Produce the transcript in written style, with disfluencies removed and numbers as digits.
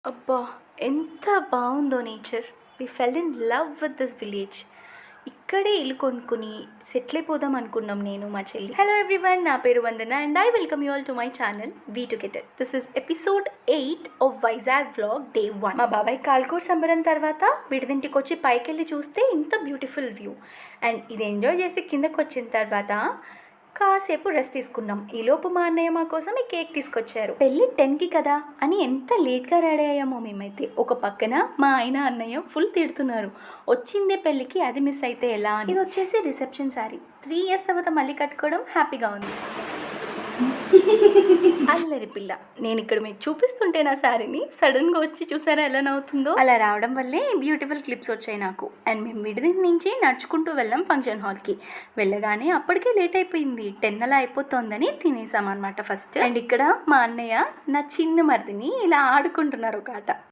అబ్బా! ఎంత బావుందో nature. We fell in love with this village. ఇక్కడే ఇల్లు కొనుక్కొని సెటిల్ అయిపోదాం అనుకున్నాం నేను, మా చెల్లి. హలో ఎవ్రీవన్, నా పేరు Vandana and I welcome you all to my channel we together. This is episode 8 of Vizag vlog day 1. మా బాబాయ్ కాల్కూర్ సంబరం తర్వాత విడిదింటికి వచ్చి పైకెళ్ళి చూస్తే ఇంత బ్యూటిఫుల్ వ్యూ. అండ్ ఇది ఎంజాయ్ చేసి కిందకు వచ్చిన తర్వాత కాసేపు రెస్ట్ తీసుకున్నాం. ఈలోపు మా అన్నయ్య మా కోసం ఈ కేక్ తీసుకొచ్చారు. పెళ్ళి 10కి కదా అని ఎంత లేట్గా రెడీ అయ్యామో మేమైతే. ఒక పక్కన మా ఆయన అన్నయ్య ఫుల్ తిడుతున్నారు, వచ్చిందే పెళ్ళికి అది మిస్ అయితే ఎలా అని. ఇది వచ్చేసి రిసెప్షన్ శారీ. 3 years తర్వాత మళ్ళీ కట్టుకోవడం హ్యాపీగా ఉంది. అల్లరి పిల్ల. నేను ఇక్కడ మీకు చూపిస్తుంటే నా శారీని సడన్గా వచ్చి చూసారా ఎలా నవ్వుతుందో. అలా రావడం వల్లే బ్యూటిఫుల్ క్లిప్స్ వచ్చాయి నాకు. అండ్ మేము విడిది నుంచి నడుచుకుంటూ వెళ్ళాం ఫంక్షన్ హాల్కి. వెళ్ళగానే అప్పటికే లేట్ అయిపోయింది, 10 అలా అయిపోతుందని తినేసాం అనమాట ఫస్ట్. అండ్ ఇక్కడ మా అన్నయ్య నా చిన్న మరిదిని ఇలా ఆడుకుంటున్నారు ఒక ఆట.